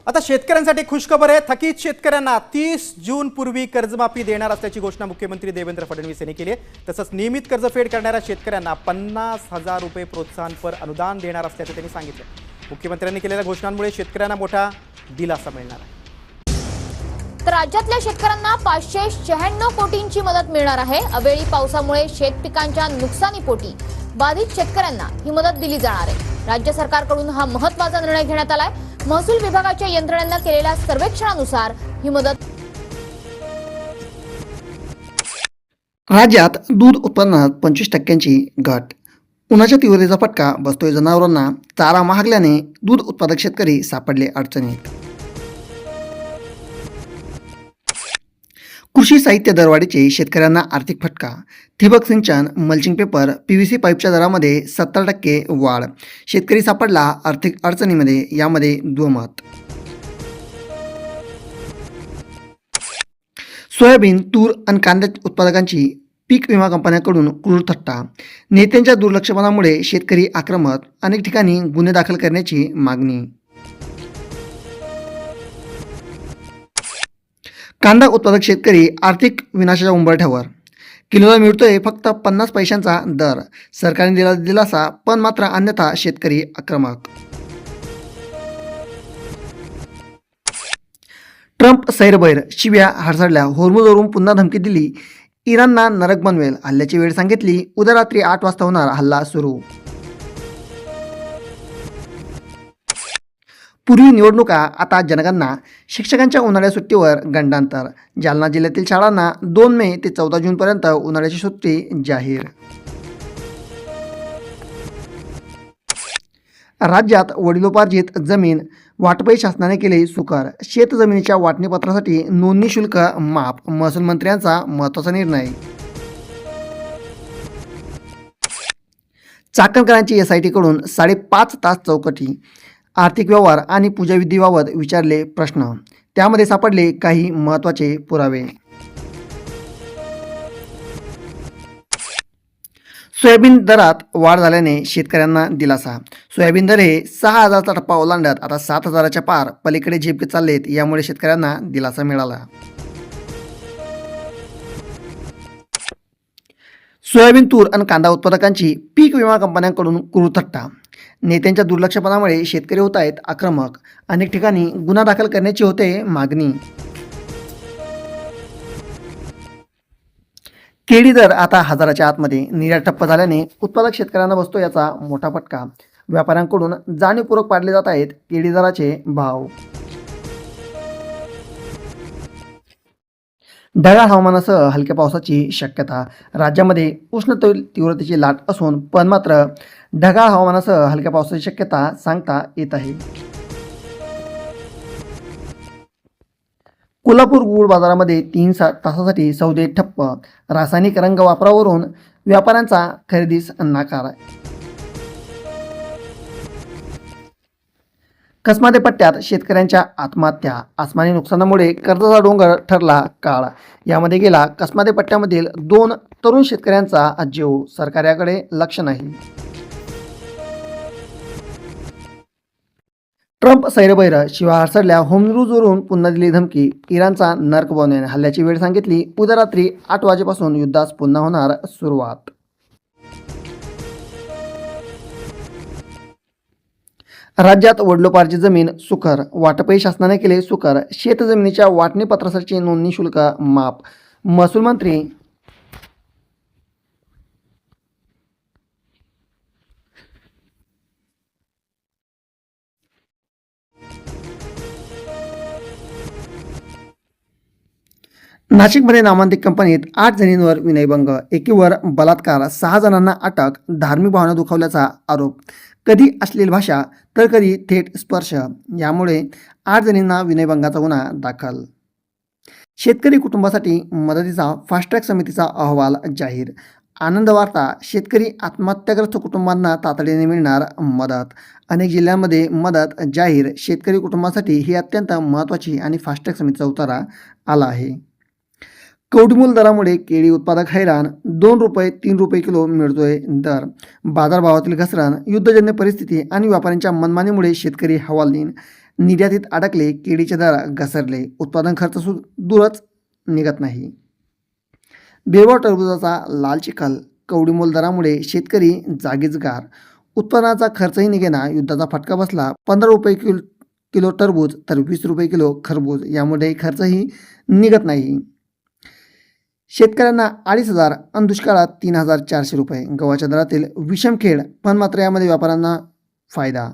आता शेतकऱ्यांसाठी खुशखबर आहे। थकीत शेतकऱ्यांना 30 जून पूर्वी कर्जमाफी देणार असल्याची घोषणा मुख्यमंत्री देवेंद्र फडणवीस यांनी केली आहे। तसंच नियमित कर्जफेड करणाऱ्या शेतकऱ्यांना 50,000 रुपये प्रोत्साहनपर अनुदान देणार असल्याचे त्यांनी सांगितले। मुख्यमंत्र्यांनी केलेल्या घोषणांमुळे शेतकऱ्यांना मोठा दिलासा मिळणार आहे। तर राज्यातल्या शेतकऱ्यांना 596 कोटींची मदत मिळणार आहे। अवेळी पावसामुळे शेतपिकांच्या नुकसानीपोटी बाधित शेतकऱ्यांना ही मदत दिली जाणार आहे। राज्य सरकारकडून हा महत्त्वाचा निर्णय घेण्यात आलाय। महसूल विभागाच्या यंत्रणेनं केलेल्या सर्वेक्षणानुसार ही मदत राज्यात दूध उत्पादनात 25% घट। उन्हाच्या तीव्रतेचा फटका बसतोय जनावरांना। चारा महागल्याने दूध उत्पादक शेतकरी सापडले अडचणीत। कृषी साहित्य दरवाढीचे शेतकऱ्यांना आर्थिक फटका। ठिबक सिंचन, मल्चिंग पेपर, PVC पाईपच्या दरामध्ये 70% वाढ। शेतकरी सापडला आर्थिक अडचणीमध्ये, यामध्ये दुमत। सोयाबीन, तूर आणि कांदा उत्पादकांची पीक विमा कंपन्यांकडून क्रूर थट्टा। नेत्यांच्या दुर्लक्षपणामुळे शेतकरी आक्रमक। अनेक ठिकाणी गुन्हे दाखल करण्याची मागणी। कांदा उत्पादक शेतकरी आर्थिक विनाशाच्या उंबरठ्यावर। किलोला मिळतोय फक्त 50 पैशांचा दर। सरकारने दिला दिलासा, पण मात्र अन्यथा शेतकरी आक्रमक। ट्रम्प सैरभैर, शिव्या हडसडल्या। होर्मुझवरून पुन्हा धमकी दिली, इराणना नरक बनवेल। हल्ल्याची वेळ सांगितली, उद्या रात्री 8 वाजता होणार हल्ला सुरू। पूर्वी निवडणुका, आता जनगणना। शिक्षकांच्या उन्हाळ्या सुट्टीवर गंडांतर। जालना जिल्ह्यातील शाळांना 2 मे ते 14 जूनपर्यंत उन्हाळ्याची सुट्टी जाहीर। राज्यात वडिलोपार्जित जमीन वाटपही शासनाने केले सुकर। शेत जमिनीच्या वाटणीपत्रासाठी नोंदणी शुल्क माफ। महसूल मंत्र्यांचा महत्त्वाचा निर्णय। चाकणकरांची SIT कडून 5.5 तास चौकटी। आर्थिक व्यवहार आणि पूजाविधीबाबत विचारले प्रश्न, त्यामध्ये सापडले काही महत्त्वाचे पुरावे। सोयाबीन दरात वाढ झाल्याने शेतकऱ्यांना दिलासा। सोयाबीन दर हे 6,000चा टप्पा ओलांडत आता 7,000च्या पार पलीकडे झेपके चाललेत, यामुळे शेतकऱ्यांना दिलासा मिळाला। सोयाबीन, तूर आणि कांदा उत्पादकांची पीक विमा कंपन्यांकडून क्रूर थट्टा। नेत्यांच्या दुर्लक्षपणामुळे शेतकरी होत आहेत आक्रमक। अनेक ठिकाणी गुन्हा दाखल करण्याची होते मागणी। केळी दर आता 1000च्या आतमध्ये। निर्यात ठप्प झाल्याने उत्पादक शेतकऱ्यांना बसतो याचा मोठा फटका। व्यापाऱ्यांकडून जाणीवपूर्वक पाडले जात आहेत केळी दराचे भाव। ढगाळ हवामानासह हलक्या पावसाची शक्यता। राज्यामध्ये उष्ण तीव्रतेची लाट असून पण मात्र ढगाळ हवामानासह हलक्या पावसाची शक्यता सांगता येत आहे। कोल्हापूर गूळ बाजारामध्ये 3 तासासाठी सौदे ठप्प। रासायनिक रंग वापरावरून व्यापाऱ्यांचा खरेदीस नकार। कसमादे पट्ट्यात शेतकऱ्यांच्या आत्महत्या। आसमानी नुकसानामुळे कर्जाचा डोंगर ठरला काळ। यामध्ये गेला कसमादे पट्ट्यामधील 2 तरुण शेतकऱ्यांचा जीव। सरकारकडे लक्ष नाही। ट्रम्प सैरभैर, शिव्या हडसडल्या। होर्मुझवरून पुन्हा दिली धमकी, इराणचा नरक बनवेल। हल्ल्याची वेळ सांगितली, उद्या रात्री 8 वाजेपासून युद्धास पुन्हा होणार सुरुवात। राज्यात वडिलोपार्जित जमीन सुकर। वाटपही शासनाने केले सुकर। शेत जमिनीच्या वाटणीपत्रासाठी नोंदणी शुल्क माफ। महसूल मंत्री नाशिकमध्ये नामांकित कंपनीत 8 जणींवर विनयभंग। एकीवर बलात्कार, 6 जणांना अटक। धार्मिक भावना दुखावल्याचा आरोप। कधी अश्लील भाषा तर कधी थेट स्पर्श, यामुळे 8 जणींना विनयभंगाचा गुन्हा दाखल। शेतकरी कुटुंबासाठी मदतीचा फास्ट ट्रॅक समितीचा अहवाल जाहीर। आनंद वार्ता, शेतकरी आत्महत्याग्रस्त कुटुंबांना तातडीने मिळणार मदत। अनेक जिल्ह्यांमध्ये मदत जाहीर। शेतकरी कुटुंबासाठी ही अत्यंत महत्त्वाची आणि फास्ट ट्रॅक समितीचा उतारा आला आहे। कवडीमोल दरामुळे केळी उत्पादक हैराण। 2 रुपये 3 रुपये किलो मिळतोय दर। बाजारभावातील घसरण, युद्धजन्य परिस्थिती आणि व्यापाऱ्यांच्या मनमानीमुळे शेतकरी हवालदिल। निर्यातीत अडकले, केळीचे दर घसरले, उत्पादन खर्च दूरच निघत नाही. बेवा टरबूजाचा लाल चिखल, कवडीमोल दरामुळे शेतकरी जागीच गार, उत्पादनाचा खर्चही निघेना, युद्धाचा फटका बसला. 15 रुपये किलो टरबूज तर 20 रुपये किलो खरबूज, यामुळे खर्चही निघत नाही. शेतकऱ्यांना 2,500 आणि दुष्काळात 3,400 रुपये. गव्हाच्या दरातील विषमखेड, पण मात्र यामध्ये व्यापाऱ्यांना फायदा.